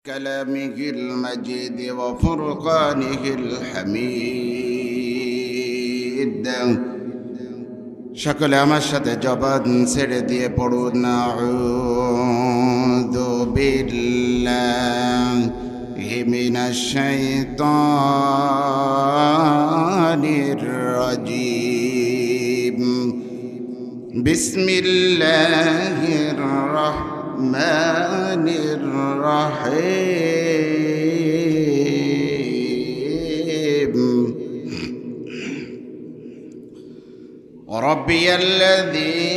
كلامه المجيد وفرقانه الحميد সকলে আমার সাথে জবান ছেড়ে দিয়ে পড়ুন আউযু বিল্লাহি মিনাশ শাইতানির রাজীম বিসমিল্লাহির রাহমানির রাহিম ربي الذي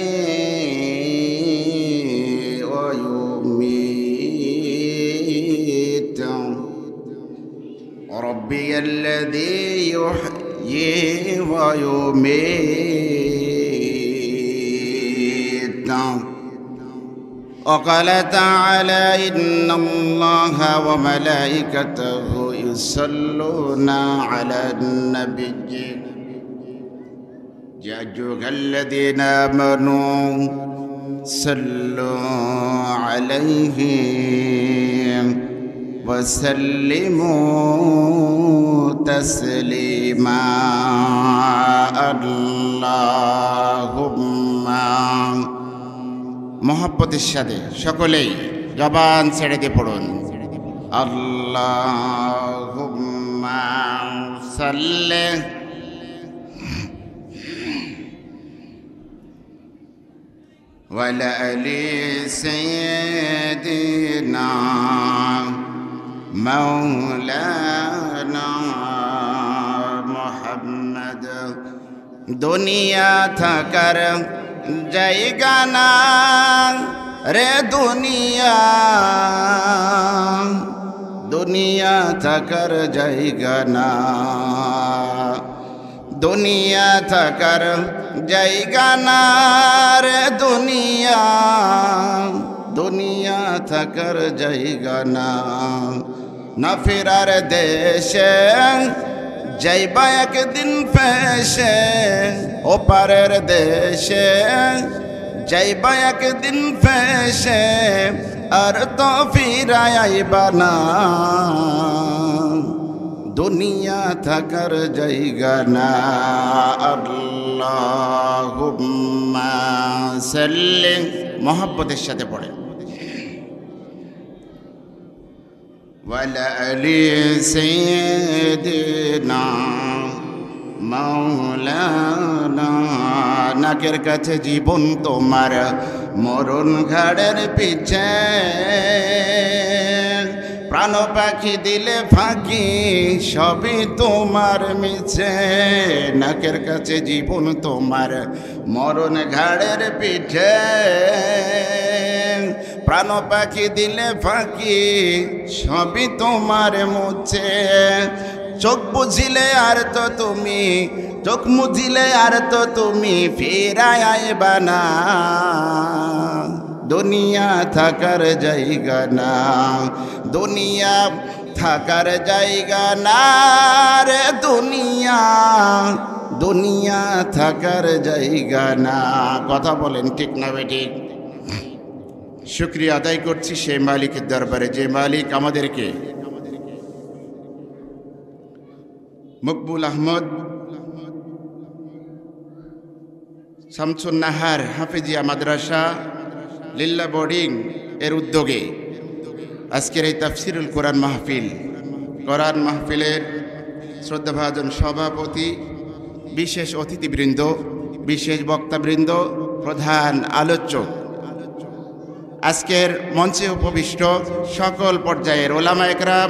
ويميت ربي الذي يحيي ويميت وقال تعالى إن الله وملائكته يصلون على النبي يا أيها الذين آمنوا صلوا عليه وسلموا تسليما اللهم محبতের সাথে সকলেই জবান ছেড়ে দিয়ে পড়ুন আল্লাহুম্মা সাল্লি وعلى آل سيدنا مولانا محمد দুনিয়া থাকার জায়গা না রে দুনিয়া থাকার জায়গা না দুনিয়া থাকার জায়গা না রে দুনিয়া থাকার জায়গা না না ফেরার দেশে যাইবা একদিন ফেসে ওপারের দেশে যাইবা একদিন ফেসে আর তো ফিরায় আইবা না দুনিয়া থাকার জায়গা না আল্লাহুম্মা সাল্লি মহব্বতের সাথে পড়ে ওয়ালা আলি সাইয়্যিদিনা মাওলানা নাকের কাছে জীবন তোমার মরণ ঘাড়ের পিছে প্রাণ পাখি দিলে ফাঁকি সবই তোমার মিছে নাকের কাছে জীবন তোমার মরণ ঘাড়ের পিঠে প্রাণ পাখি দিলে ফাঁকি সবই তোমার মুছে চোখ বুঝিলে আর তো তুমি চোখ মুজিলে আর তো তুমি ফিরায় আইবা না দুনিয়া থাকার জায়গা না দুনিয়া থাকার জায়গা না রে দুনিয়া থাকার জায়গা না কথা বলেন ঠিক না বেঠিক শুকরিয়া আদায় করছি সেই মালিকের দরবারে যে মালিক আমাদেরকে মকবুল আহমদ শামসুন নাহার হাফিজিয়া মাদ্রাসা লিল্লা বোর্ডিং এর উদ্যোগে আজকের এই তাফসিরুল কোরআন মাহফিলের শ্রদ্ধাভাজন সভাপতি বিশেষ অতিথিবৃন্দ বিশেষ বক্তাবৃন্দ প্রধান আলোচক আজকের মঞ্চে উপবিষ্ট সকল পর্যায়ের ওলামা একরাম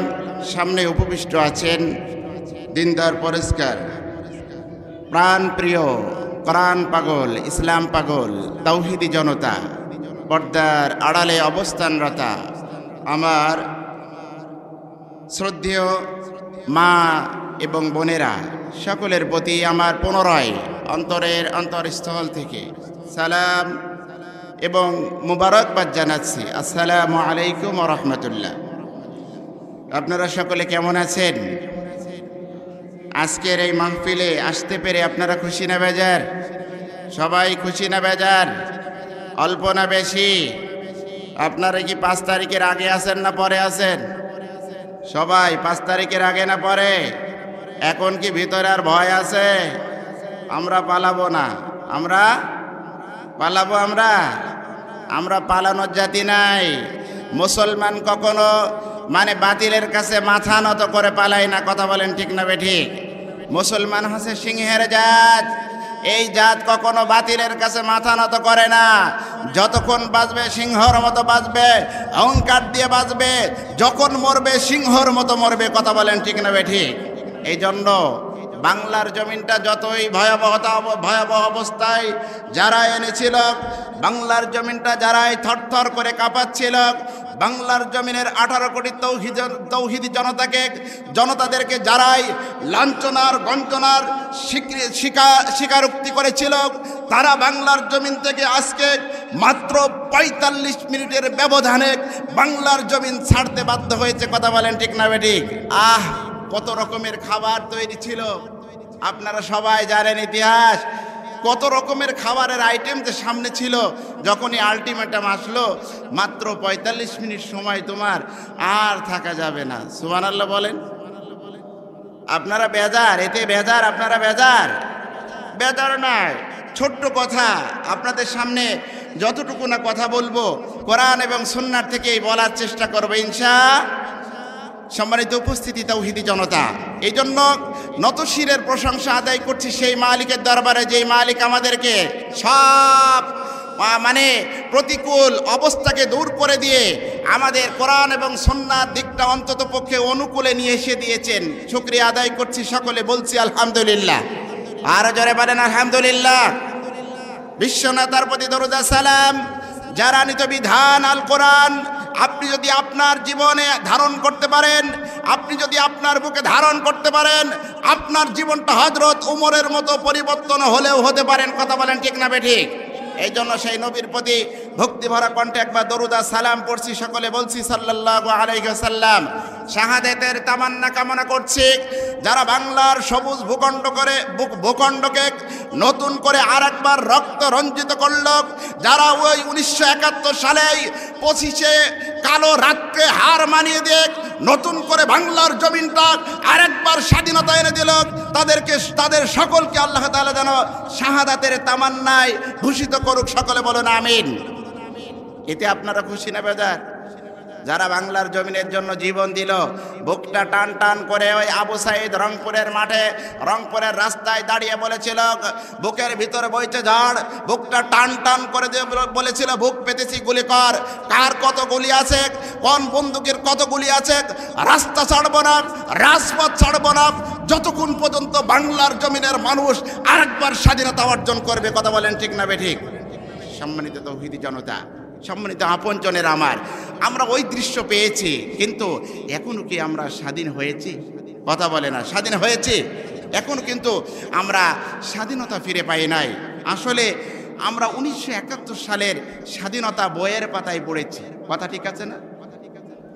সামনে উপবিষ্ট আছেন দিনদার পরিষ্কার প্রাণ প্রিয় কোরআন পাগল ইসলাম পাগল তাওহীদি জনতা পর্দার আড়ালে অবস্থানরতা আমার শ্রদ্ধেয় মা এবং বোনেরা সকলের প্রতি আমার পুনরায় অন্তরের অন্তরস্থল থেকে সালাম এবং মুবারকবাদ জানাচ্ছি আসসালামু আলাইকুম ওয়া রাহমাতুল্লাহ। আপনারা সকলে কেমন আছেন? আজকের এই মাহফিলে আসতে পেরে আপনারা খুশি না বেজার? সবাই খুশি না বেজার? অল্প না বেশি? আপনারা কি 5 তারিখের আগে আছেন না পরে আছেন? সবাই 5 তারিখের আগে না পরে? এখন কি ভিতরে আর ভয় আছে? আমরা পালাবো না, আমরা পালাবো, আমরা পালানোর জাতি নাই। মুসলমান কখনো মানে বাতিলের কাছে মাথা নত করে পালায় না, কথা বলেন ঠিক না বেঠিক? মুসলমান হচ্ছে সিংহের জাত, এই জাত কখনো বাতিলের কাছে মাথা নত করে না। যতক্ষণ বাঁচবে সিংহর মতো বাঁচবে, অহংকার দিয়ে বাঁচবে, যখন মরবে সিংহর মতো মরবে, কথা বলেন ঠিক না বেঠিক? এই জন্য বাংলার জমিনটা যতই ভয়াবহ অবস্থায় যারা এনেছিল, বাংলার জমিনটা যারাই থরথর করে কাঁপাচ্ছিল, বাংলার জমিনের 18 কোটি তৌহিদি জনতাদেরকে যারাই লাঞ্ছনার গঞ্জনার স্বীকারোক্তি করেছিল, তারা বাংলার জমিন থেকে আজকে মাত্র 45 মিনিটের ব্যবধানে বাংলার জমিন ছাড়তে বাধ্য হয়েছে, কথা বলেন ঠিক না বেঠিক? কত রকমের খাবার তৈরি ছিল, আপনারা সবাই জানেন ইতিহাস। কত রকমের খাবারের আইটেম যে সামনে ছিল, যখনই আলটিমেটাম আসলো মাত্র 45 মিনিট সময় তোমার আর থাকা যাবে না। সুবহানাল্লাহ বলেন। আপনারা বেজার, এতে বেজার, আপনারা বেজার নয়। ছোট্ট কথা আপনাদের সামনে যতটুকু না কথা বলবো কোরআন এবং সুন্নাহ থেকেই বলার চেষ্টা করবো ইনশাআল্লাহ। সম্মানিত উপস্থিতি তৌহিদি জনতা, এই জন্য নতশিরের প্রশংসা আদায় করছি সেই মালিকের দরবারে, যেই মালিক আমাদেরকে সব মানে প্রতিকূল অবস্থাকে দূর করে দিয়ে আমাদের কোরআন এবং সুন্নাহর দিকটা অন্তত পক্ষে অনুকূলে নিয়ে এসে দিয়েছেন। শুকরিয়া আদায় করছি, সকলে বলছি আলহামদুলিল্লাহ। আরো জোরে বলেন আলহামদুলিল্লাহ। বিশ্বনেতার প্রতি দরুদ সালাম, যারা নিত বিধান আল কোরআন আপনি যদি আপনার জীবনে ধারণ করতে পারেন, আপনি যদি আপনার বুকে ধারণ করতে পারেন, আপনার জীবনটা হযরত উমরের মতো পরিবর্তন হলেও হতে পারেন, কথা বলেন ঠিক না বেঠিক? এই জন্য সেই নবীর প্রতি ভক্তি ভরা কণ্ঠে একবার দরুদ আর সালাম পড়ছি, সকলে বলছি সাল্লাল্লাহু আলাইহি ওয়াসাল্লাম। শাহাদাতের তামান্না কামনা করছি, যারা বাংলার সবুজ ভূখণ্ডকে নতুন করে আরেকবার রক্ত রঞ্জিত করল, যারা ওই 1971 সালে 25শে কালো রাতকে হার মানিয়ে দিয়ে নতুন করে বাংলার জমিনটা আরেকবার স্বাধীনতা এনে দিল, তাদের সকলকে আল্লাহ তাআলা যেন শাহাদাতের তামান্নায় ভূষিত করুক, সকলে বলুন আমিন। এতে আপনারা খুশি না বেজার? যারা বাংলার জমিনের জন্য জীবন দিল, বুকটা টান টান করে ওই আবু সাইদ রংপুরের মাঠে, রংপুরের রাস্তায় দাঁড়িয়ে বলেছিল, বুকের ভিতরে বইছে ঝড়, বুকটা টান টান করে দিয়ে বলেছিল, বুক পেতেছি গুলি কর, কার কত গুলি আছে, কোন বন্দুকের কত গুলি আছে, রাস্তা ছাড়বো না, রাজপথ ছাড়বো না, যতক্ষণ পর্যন্ত বাংলার জমিনের মানুষ আরেকবার স্বাধীনতা অর্জন করবে, কথা বলেন ঠিক না বেঠিক? সম্মানিত তৌহিদি জনতা, সম্মানিত আপনজনের আমার, আমরা ওই দৃশ্য পেয়েছি, কিন্তু এখনো কি আমরা স্বাধীন হয়েছি? কথা বলে না, স্বাধীন হয়েছি? এখনো কিন্তু আমরা স্বাধীনতা ফিরে পাই নাই। আসলে আমরা 1971 সালের স্বাধীনতা বইয়ের পাতায় পড়েছি, কথা ঠিক আছে না?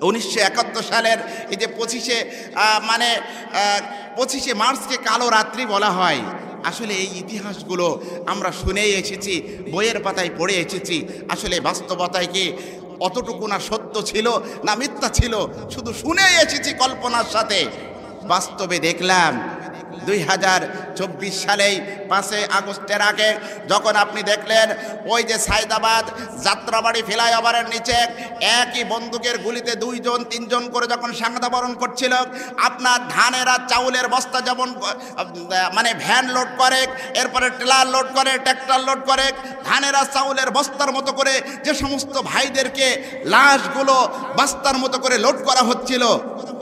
1971 সালের এই যে 25শে মার্চকে কালো রাত্রি বলা হয়, আসলে এই ইতিহাসগুলো আমরা শুনেই এসেছি, বইয়ের পাতায় পড়ে এসেছি। আসলে বাস্তবতায় কি অতটুকু না সত্য ছিল না মিথ্যা ছিল, শুধু শুনেই এসেছি কল্পনার সাথে। বাস্তবে দেখলাম 2024 সালেই 5 আগস্টের আগে যখন আপনি দেখলেন ওই যে সায়দাবাদ যাত্রাবাড়ি ফ্লাইওভারের নিচে একই বন্দুকের গুলিতে 2-3 করে যখন সংঘাতবরণ করছিল, আপনার ধানের আর চাউলের বস্তা যেমন মানে ভ্যান লোড করে, এরপরে ট্রেলার লোড করে, ট্র্যাক্টর লোড করে, ধানের আর চাউলের বস্তার মতো করে যে সমস্ত ভাইদেরকে লাশগুলো বস্তার মতো করে লোড করা হচ্ছিল,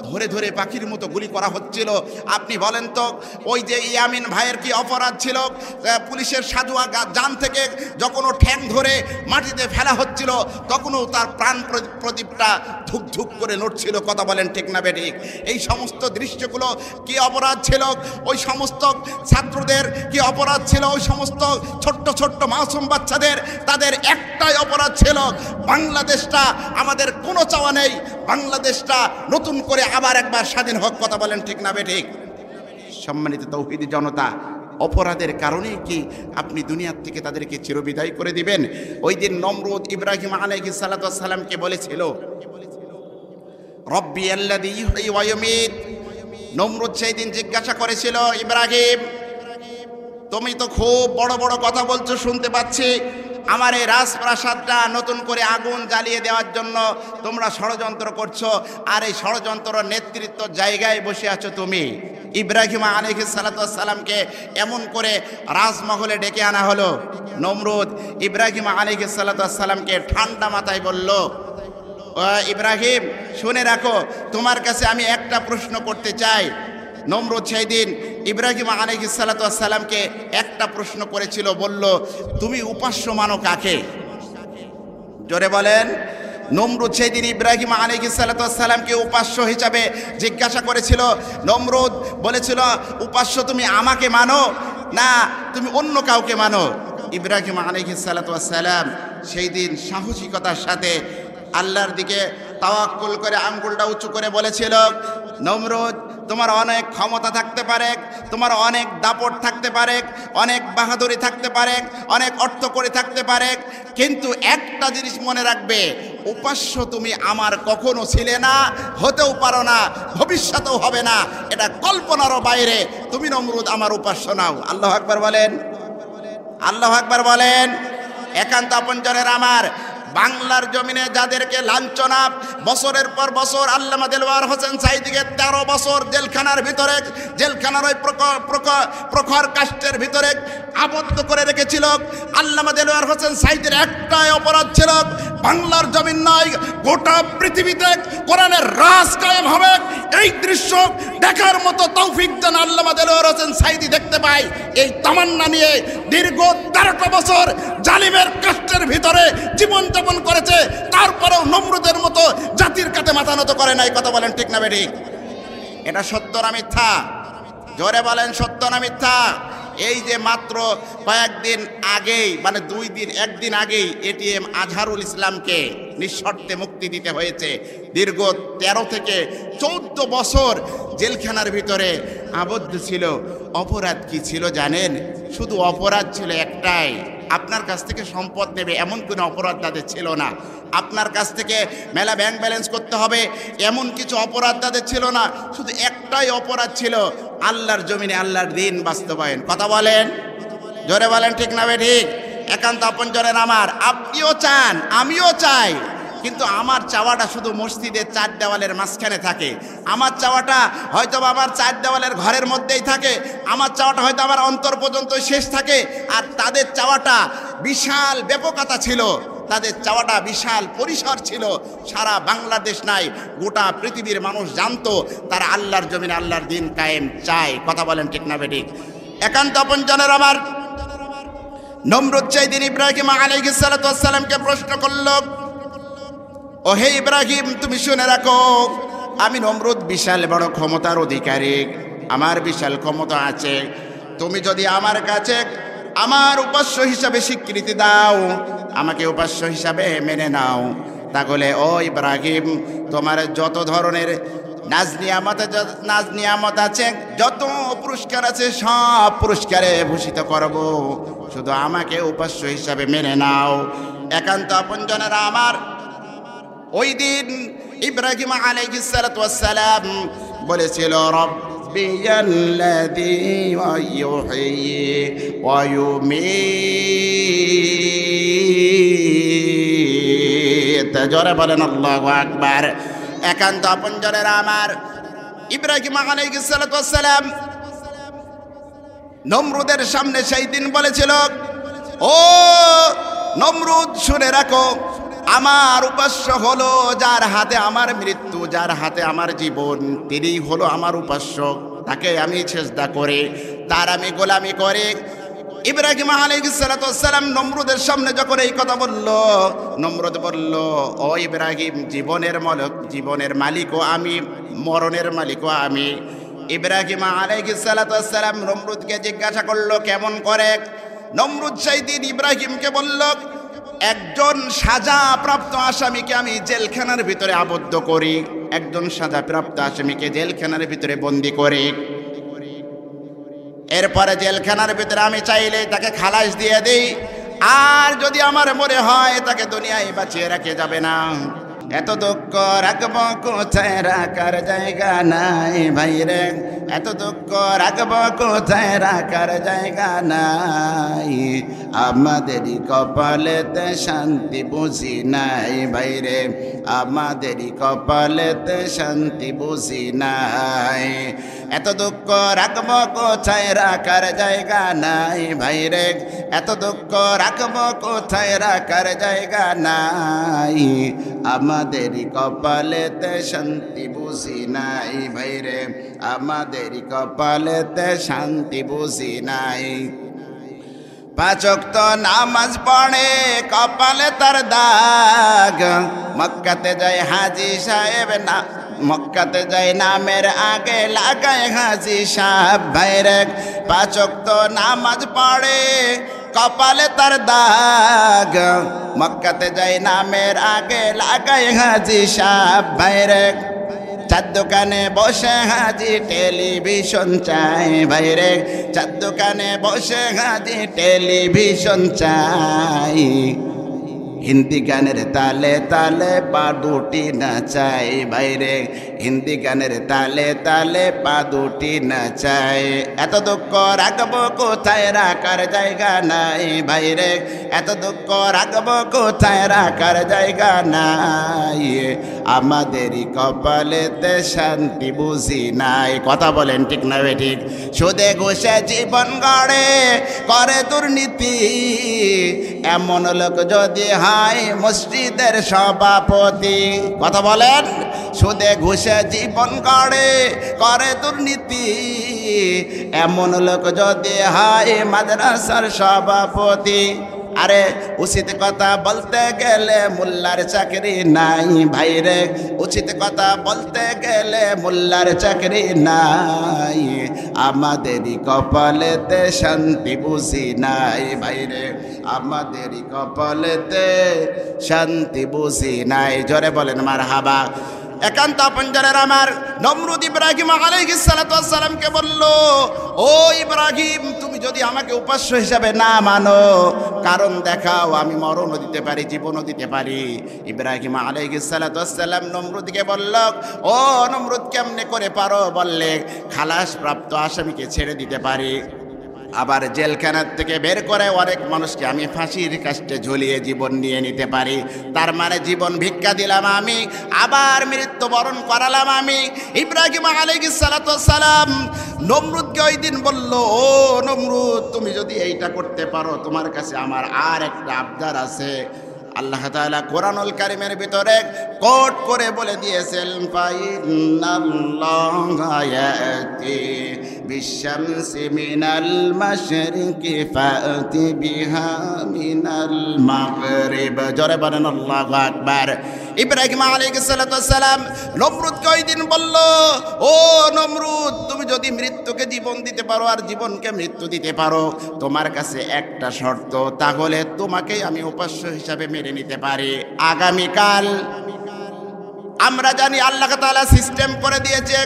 ধরে ধরে পাখির মতো গুলি করা হচ্ছিল। আপনি বলেন তো ওই যে ইয়ামিন ভাইয়ের কি অপরাধ ছিল? পুলিশের সাজুয়া জান থেকে যখন ও ঠ্যাং ধরে মাটিতে ফেলা হচ্ছিল, তখনও তার প্রাণ প্রদীপটা ধুক ধুক করে নড়ছিল, কথা বলেন ঠিক না বেঠিক? এই সমস্ত দৃশ্যগুলো কি অপরাধ ছিল? ওই সমস্ত ছাত্রদের কি অপরাধ ছিল? ওই সমস্ত ছোট্ট ছোট্ট মাসুম বাচ্চাদের, তাদের একটাই অপরাধ ছিল, বাংলাদেশটা আমাদের কোনো চাওয়া নেই, বাংলাদেশটা নতুন করে আবার একবার স্বাধীন হোক, কথা বলেন ঠিক না বেঠিক? সম্মানিত তৌহিদি জনতা, অপরাধের কারণে কি আপনি দুনিয়ার থেকে তাদেরকে চিরবিদায় করে দিবেন? ওই দিন নমরুদ ইব্রাহিম আলাইহিস সালাতু ওয়াস সালামকে বলেছিল, রব্বি আল্লাযী ইউহয়ী ওয়া ইউমীত। নমরুদ সেই দিন জিজ্ঞাসা করেছিল, ইব্রাহিম তুমি তো খুব বড় বড় কথা বলছো শুনতে পাচ্ছি, আমার এই রাজপ্রাসাদটা নতুন করে আগুন জ্বালিয়ে দেওয়ার জন্য তোমরা ষড়যন্ত্র করছো, আর এই ষড়যন্ত্র নেতৃত্ব জায়গায় বসে আছো তুমি। ইব্রাহিম আলাইহিস সালাতু ওয়াস সালামকে এমন করে রাজমহলে ডেকে আনা হলো। নমরুদ ইব্রাহিম আলাইহিস সালাতু ওয়াস সালামকে ঠান্ডা মাথায় বলল, ইব্রাহিম শুনে রাখো, তোমার কাছে আমি একটা প্রশ্ন করতে চাই। নমরুদ সেই দিন ইব্রাহিম আলাইহিস সালাতু ওয়াস সালামকে একটা প্রশ্ন করেছিল, বলল তুমি উপাস্য মানো কাকে? জোরে বলেন। নমরুদ সেই দিন ইব্রাহিম আলাইহিস সালাতু ওয়াস সালামকে উপাস্য হিসাবে জিজ্ঞাসা করেছিল। নমরুদ বলেছিল, উপাস্য তুমি আমাকে মানো না তুমি অন্য কাউকে মানো? ইব্রাহিম আলাইহিস সালাতু ওয়াস সালাম সেই দিন সাহসিকতার সাথে আল্লাহর দিকে তাওয়াক্কুল করে আঙ্গুলটা উঁচু করে বলেছিল, নমরুদ তোমার অনেক ক্ষমতা থাকতে পারে, তোমার অনেক দাপট থাকতে পারে, অনেক বাহাদুরি থাকতে পারে, অনেক অর্থ করে থাকতে পারে, কিন্তু একটা জিনিস মনে রাখবে, উপাস্য তুমি আমার কখনো ছিলে না, হতেও পারো না, ভবিষ্যতেও হবে না, এটা কল্পনারও বাইরে। তুমি নমরুদ আমার উপাস্য নাও। আল্লাহু আকবার বলেন, আল্লাহু আকবার বলেন। একান্ত আপনজনের আমার, বাংলার জমিনে যাদেরকে লাঞ্ছনা বছরের পর বছর আল্লামা দেলওয়ার হোসেন সাঈদীকে 13 বছর জেলখানার ভিতরে, জেলখানার ওই প্রখর কাষ্টের ভিতরে আবদ্ধ করে রেখেছিল, আল্লামা দেলওয়ার হোসেন সাঈদীর একটাই অপরাধ ছিল, বাংলার জমিন নয় গোটা পৃথিবীতে কোরআনের রাজ কায়েম হবে। এই দৃশ্য দেখার মতো তৌফিক যেন আল্লামা দেলওয়ার হোসেন সাঈদী দেখতে পায়, এই তামান্না নিয়ে দীর্ঘ 13টা বছর জালিমের কাষ্টের ভিতরে জীবন যাপন করেছে। তারপরেও নমরুদের মতো জাতির কাছে মাথা নত করে নাই। কথা বলেন ঠিক না বেঠিক? এটা সত্য না মিথ্যা? জোরে বলেন, সত্য না মিথ্যা? এই যে মাত্র কয়েকদিন আগেই, মানে 2 দিন, 1 দিন আগেই এটিএম আজহারুল ইসলামকে নিঃশর্তে মুক্তি দিতে হয়েছে। দীর্ঘ 13 থেকে 14 বছর জেলখানার ভিতরে আবদ্ধ ছিল। অপরাধ কি ছিল জানেন? শুধু অপরাধ ছিল একটাই, আপনার কাছ থেকে সম্পদ নেবে, এমন কোনো অপরাধ তাদের ছিল না। আপনার কাছ থেকে মেলা ব্যাংক ব্যালেন্স করতে হবে, এমন কিছু অপরাধ তাদের ছিল না। শুধু একটাই অপরাধ ছিল, আল্লাহর জমিনে আল্লাহর দিন বাস্তবায়ন। কথা বলেন, জোরে বলেন ঠিক না ঠিক? একান্ত আপনজনের আমার, আপনিও চান আমিও চাই, কিন্তু আমার চাওয়াটা শুধু মসজিদের 4 দেওয়ালের মাঝখানে থাকে। আমার চাওয়াটা হয়তো আমার 4 দেওয়ালের ঘরের মধ্যেই থাকে, আমার চাওয়াটা হয়তো আমার অন্তর পর্যন্ত শেষ থাকে। আর তাদের চাওয়াটা বিশাল ব্যাপকতা ছিল, তাদের চাওয়াটা বিশাল পরিসর ছিল। সারা বাংলাদেশ নাই, গোটা পৃথিবীর মানুষ জানতো তারা আল্লাহর জমিনে আল্লাহর দিন কায়েম চায়। কথা বলেন ঠিক না বেঠিক? একান্ত আপনজনের আমার, নমরুদ সেই দিন ইব্রাহিম আলাইহিস সালাতু ওয়াস সালামকে প্রশ্ন করল, ও হে ইব্রাহিম তুমি শুনে রাখো, আমি নমরুদ বিশাল বড় ক্ষমতার অধিকারী, আমার বিশাল ক্ষমতা আছে। তুমি যদি আমার কাছে আমার উপাস্য হিসাবে স্বীকৃতি দাও, আমাকে উপাস্য হিসাবে মেনে নাও, তাহলে ও ইব্রাহিম তোমার যত ধরনের নাজ নিয়ামত আছে, যত পুরস্কার আছে, সব পুরস্কারে ভূষিত করব, শুধু আমাকে উপাস্য হিসাবে মেনে নাও। একান্ত আপনজনেরা আমার, ওই দিন ইব্রাহিম আলাইহিস সালাতু ওয়াস সালাম বলেছিল, রব্বিয়াল্লাযী ইউহয়ী ওয়া ইউমীত। জোরে বলেন আল্লাহু আকবার। একান্ত আপনজনেরা আমার, ইব্রাহিম আলাইহিস সালাতু ওয়াস সালাম নমরুদের সামনে সেই দিন বলেছিল, ও নমরুদ শুনে রাখো, আমার উপাস্য হলো যার হাতে আমার মৃত্যু, যার হাতে আমার জীবন, তিনিই হলো আমার উপাস্য। তাকে আমি সিজদা করে, তার আমি গোলামি করে। ইব্রাহিম আলাইহিস সালাতু ওয়াস সালাম নমরুদের সামনে যখন এই কথা বলল, নমরুদ বলল, ও ইব্রাহিম, জীবনের মালিকও আমি, মরণের মালিকও আমি। ইব্রাহিম আলাইহিস সালাতু ওয়াস সালাম নমরুদকে জিজ্ঞাসা করলো, কেমন করে? নমরুদ সেই দিন ইব্রাহিমকে বলল, একজন সাজাপ্রাপ্ত আসামিকে আমি জেলখানার ভিতরে আবদ্ধ করি, একজন সাজাপ্রাপ্ত আসামিকে জেলখানার ভিতরে বন্দি করি, এরপরে জেলখানার ভিতরে আমি চাইলে তাকে খালাস দিয়ে দিই, আর যদি আমার মনে হয় তাকে দুনিয়ায় বাঁচিয়ে রাখা যাবে না, এত দুঃখ রাখব কোথায় রাখার জায়গা নাই ভাইরে, এত দুঃখ রাখব কোথায় রাখার জায়গা নাই, আমাদেরই কপালেতে শান্তি বুঝি নাই ভাইরে, আমাদেরই কপালেতে শান্তি বুঝি নাই। এত দুঃখ রাখব কোথায় রাখার জায়গা নাই ভাইরে, এত দুঃখ রাখব কোথায় রাখার জায়গা নাই, আমাদেরই কপালেতে শান্তি বুঝি নাই ভাইরে, আমাদেরই কপালেতে শান্তি বুঝি নাই। পাঁচ ওয়াক্ত নামাজ পড়ে কপালে তার দাগ, মক্কাতে যায় হাজি সাহেব না, মক্কাতে যায় নামের আগে লাগায় হাজি সাহেব ভাইরে। পাঁচ ওয়াক্ত নামাজ পড়ে কপালে তার দাগ, মক্কাতে যায় নামের আগে লাগায় হাজি সাহেব ভাইরে। চার দোকানে বসে হাজি টেলিভিশন চাই ভাইরে, চার দোকানে বসে হাজি টেলিভিশন চাই, হিন্দি গানের তালে তালে পা দুটি নাচাই ভাইরে, হিন্দি গানের তালে তালে পা দুটি নাচাই। এত দুঃখ রাখবো কোথায় রাখার জায়গা নাই ভাইরে, এত দুঃখ রাখবো কোথায় রাখার জায়গা নাই, আমাদেরই কপালেতে শান্তি বুঝি নাই। কথা বলেন ঠিক না ঠিক? সুদে ঘুষে জীবন গড়ে করে দুর্নীতি, এমন লোক যদি হয় মসজিদের সভাপতি। কথা বলেন, সুদে ঘুষে জীবন গড়ে করে দুর্নীতি, এমন লোক যদি হয় মাদ্রাসার সভাপতি। আরে উচিত কথা বলতে গেলে মোল্লার চাকরি নাই ভাইরে, উচিত কথা বলতে গেলে মোল্লার চাকরি নাই, আমাদেরই কপালেতে শান্তি বুঝি নাই ভাইরে, আমাদেরই কপালেতে শান্তি বুঝি নাই। জোরে বলেন মারহাবা। একান্ত আপনজনের আমার নমরুদ ইব্রাহিম আলাইহিস সালাতু ওয়াস সালামকে বলল, ও ইব্রাহিম, তুমি যদি আমাকে উপাস্য হিসাবে না মানো, কারণ দেখাও, আমি মরণও দিতে পারি, জীবনও দিতে পারি। ইব্রাহিম আলাইহিস সালাতু ওয়াস সালাম নমরুদকে বলল, ও নমরুদ, কেমনে করে পারো? বললে, খালাস প্রাপ্ত আসামিকে ছেড়ে দিতে পারি, আবার জেলখানার থেকে বের করে অনেক মানুষকে আমি ফাঁসির কাস্টে ঝুলিয়ে জীবন নিয়ে নিতে পারি। তার মানে জীবন ভিক্ষা দিলাম আমি, আবার মৃত্যুবরণ করালাম আমি। ইব্রাহিম আলাইহিস সালাতু ওয়াস সালাম নমরুদকে ওই দিন বলল, ও নমরুদ, তুমি যদি এইটা করতে পারো, তোমার কাছে আমার আর একটা আবদার আছে। আল্লাহ তাআলা কোরআনুল কারীমের ভিতরে কোট করে বলে দিয়েছেন, ফাইন্নাল্লাহা ইয়াতি বিশ-শামসি মিনাল মাশরিকি ফাতি বিহা মিনাল মাগরিব। জোরে বলেন আল্লাহু আকবার। ইব্রাহিম আলাইহিস সালাতু ওয়াস সালাম নমরুদকে ওই দিন বলল, ও নমরুদ, তুমি যদি মৃত্যুকে জীবন দিতে পারো আর জীবনকে মৃত্যু দিতে পারো, তোমার কাছে একটা শর্ত, তাহলে তোমাকেই আমি উপাস্য হিসাবে মেনে নিতে পারি। আগামীকাল আমরা জানি আল্লাহ তাআলা সিস্টেম করে দিয়েছে,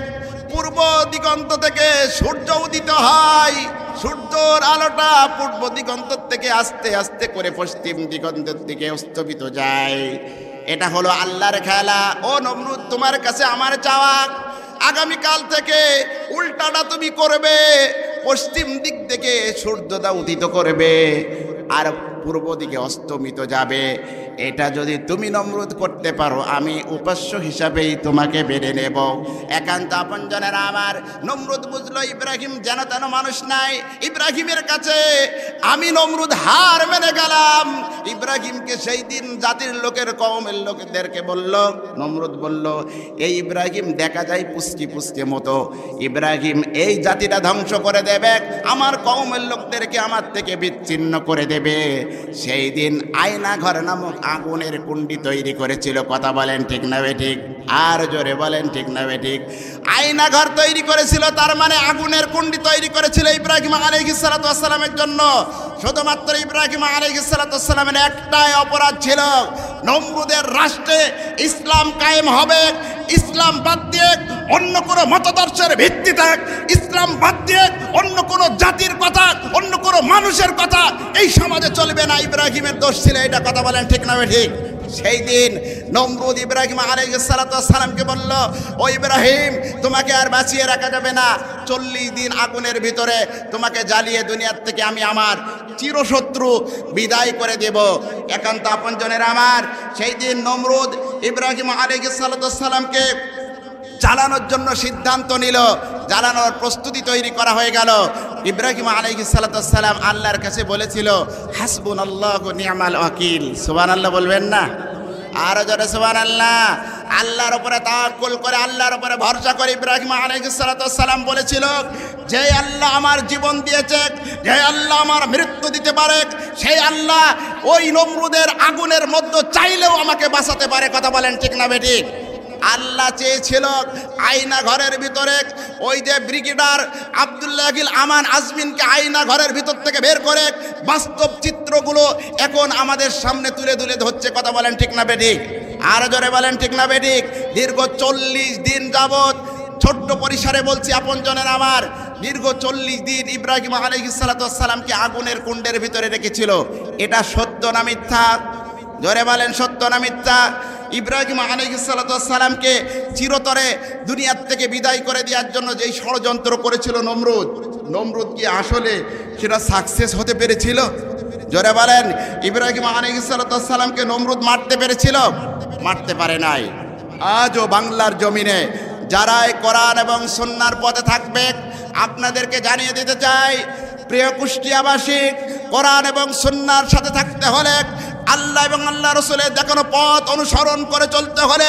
পূর্ব দিগন্ত থেকে সূর্য উদিত হয়, সূর্যের আলোটা পূর্ব দিগন্ত থেকে আস্তে আস্তে করে পশ্চিম দিগন্তের দিকে অস্তমিত যায়। এটা হলো আল্লাহর খেলা। ও নমরুদ, তোমার কাছে আমার চাওয়া, আগামীকাল থেকে উল্টাটা তুমি করবে, পশ্চিম দিক থেকে সূর্যটা উদিত করবে আর পূর্ব দিকে অস্তমিত যাবে। এটা যদি তুমি নমরুদ করতে পারো, আমি উপাস্য হিসাবেই তোমাকে বেড়ে নেব। একান্ত আপনজনেরা আমার, নমরুদ বুঝলো ইব্রাহিম যেন তেন মানুষ নাই। ইব্রাহিমের কাছে আমি নমরুদ হার মেনে গেলাম। ইব্রাহিমকে সেই দিন জাতির লোকের, কওমের লোকদেরকে বলল, নমরুদ বলল, এই ইব্রাহিম দেখা যায় পুষ্টি পুষ্টি মতো, ইব্রাহিম এই জাতিটা ধ্বংস করে দেবে, আমার কওমের লোকদেরকে আমার থেকে বিচ্ছিন্ন করে দেবে। সেই দিন আয়না ঘর নামক আগুনের কুণ্ডি তৈরি করেছিল। কথা বলেন ঠিক না ঠিক? আর জোরে বলেন ঠিক না ঠিক? আয়না ঘর তৈরি করেছিল, তার মানে আগুনের কুণ্ডি তৈরি করেছিল ইব্রাহিম আলাইহিস সালাতু ওয়াস সালামের জন্য। শুধুমাত্র ইব্রাহিম আলাইহিস সালাতু ওয়াস সালামের একটাই অপরাধ ছিল, নমরুদের রাষ্ট্রে ইসলাম কায়েম হবে, ইসলাম বাদ দিয়ে অন্য কোনো মতদর্শের ভিত্তিতে, ইসলাম বাদ দিয়ে অন্য কোনো জাতির কথা, অন্য কোনো মানুষের কথা এই সমাজে চলবে না। ইব্রাহিমের দোষ ছিল এটা। কথা বলেন ঠিক না ঠিক? সেই দিন নমরুদ ইব্রাহিম আলাইহিস সালামকে বলল, ও ইব্রাহিম, তোমাকে আর বাঁচিয়ে রাখা যাবে না, 40 দিন আগুনের ভিতরে তোমাকে জ্বালিয়ে দুনিয়ার থেকে আমি আমার চিরশত্রু বিদায় করে দেব। একান্ত আপনজনের আমার, সেই দিন নমরুদ ইব্রাহিম আলাইহিস সালামকে জ্বালানোর জন্য সিদ্ধান্ত নিল, জ্বালানোর প্রস্তুতি তৈরি করা হয়ে গেল। ইব্রাহিম আলাইহিস সালাম আল্লাহর কাছে বলেছিল, হাসবুনাল্লাহু নি'মাল ওয়াকিল। সুবহানাল্লাহ বলবেন না? আরো জোরে সুবহানাল্লাহ। আল্লাহর উপরে তাওয়াক্কুল করে, আল্লাহর উপরে ভরসা করে ইব্রাহিম আলাইহিস সালাম বলেছিল, যে আল্লাহ আমার জীবন দিয়েছে, যে আল্লাহ আমার মৃত্যু দিতে পারে, সেই আল্লাহ ওই নমরুদের আগুনের মধ্যে চাইলেও আমাকে বাঁচাতে পারে। কথা বলেন ঠিক না বেঠিক? আল্লাহ চেয়েছিল আয়না ঘরের ভিতরে ওই যে ব্রিগেডার আব্দুল্লাহ আমান আজমিনকে আয়না ঘরের ভিতর থেকে বের করে বাস্তব চিত্রগুলো এখন আমাদের সামনে তুলে তুলে ধরছে। কথা বলেন ঠিক না বেঠিক? আর জোরে বলেন ঠিক না বেঠিক? দীর্ঘ 40 দিন যাবত, ছোট্ট পরিসরে বলছি আপনজনের আমার, দীর্ঘ 40 দিন ইব্রাহিম আলাইহিস সালামকে আগুনের কুণ্ডের ভিতরে রেখেছিল। এটা সত্য না মিথ্যা? জোরে বলেন, সত্য না মিথ্যা? ইব্রাহিম আলাইহিস সালামকে চিরতরে দুনিয়ার থেকে বিদায় করে দেওয়ার জন্য যেই ষড়যন্ত্র করেছিল নমরুদ কি আসলে সেটা সাকসেস হতে পেরেছিল? জোরে বলেন, ইব্রাহিম আলাইহিস সালামকে নমরুদ মারতে পেরেছিল? মারতে পারে নাই। আজও বাংলার জমিনে যারা কোরআন এবং সুন্নাহর পথে থাকবে, আপনাদেরকে জানিয়ে দিতে চাই, প্রিয় কুষ্টিয়াবাসী, কোরআন এবং সুন্নাহর সাথে থাকতে হলে, আল্লাহ এবং আল্লাহ রসুলের দেখানো পথ অনুসরণ করে চলতে হলে,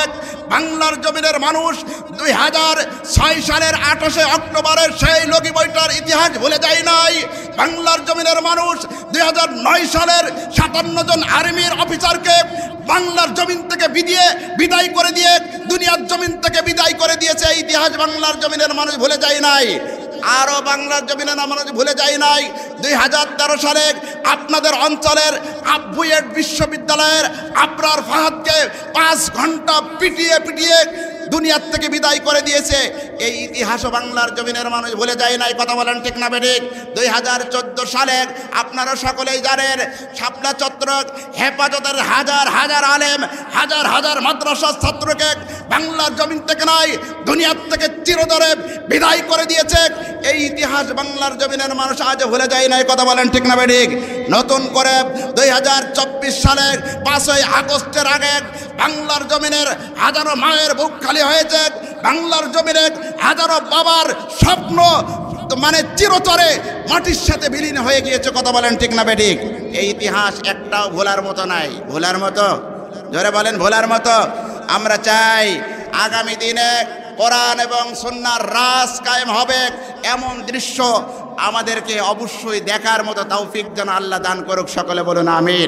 বাংলার জমিনের মানুষ 2006 সালের 28শে অক্টোবরের সেই লগি বইটার ইতিহাস ভুলে যায় নাই। বাংলার জমিনের মানুষ 2009 সালের 57 জন আর্মির অফিসারকে বাংলার জমিন থেকে বিদায় করে দিয়ে দুনিয়ার জমিন থেকে বিদায় করে দিয়েছে। এই ইতিহাস বাংলার জমিনের মানুষ ভুলে যায় নাই। আরও বাংলার জমিনের মানুষ ভুলে যায় নাই 2013 সালে আপনাদের অঞ্চলের বুয়েট বিশ্ববিদ্যালয়ের আবরার ফাহাদকে 5 ঘন্টা পিটিয়ে দুনিয়ার থেকে বিদায় করে দিয়েছে। এই ইতিহাসও বাংলার জমিনের মানুষ ভুলে যায় নাই। কথা বলেন ঠিক না বেঠিক? 2014 সালে আপনারা সকলেই জানেন, শাপলা চত্বর হেফাজতের হাজার আলেম, হাজার মাদ্রাসার ছাত্রকে বাংলার জমিন থেকে নয় দুনিয়ার থেকে চিরতরে বিদায় করে দিয়েছে। এই ইতিহাস বাংলার জমিনের মানুষ আজ ভুলে যায় নাই। কথা বলেন ঠিক না বেঠিক? নতুন করে 2024 সালের 5ই আগস্টের আগে বাংলার জমিনের হাজারো মায়ের বুক খালি হয়েছে। বাংলার জমিনে হাজারো বাবার স্বপ্ন মানে চিরতরে মাটির সাথে বিলীন হয়ে গিয়েছে। কথা বলেন ঠিক না বেঠিক? এই ইতিহাস একটাও ভোলার মতো নাই। ভোলার মতো? জোরে বলেন, ভোলার মতো? আমরা চাই আগামী দিনে কোরআন এবং সুন্নাহর রাজ কায়েম হবে, এমন দৃশ্য আমাদেরকে অবশ্যই দেখার মতো তৌফিক যেন আল্লাহ দান করুক। সকলে বলুন আমিন।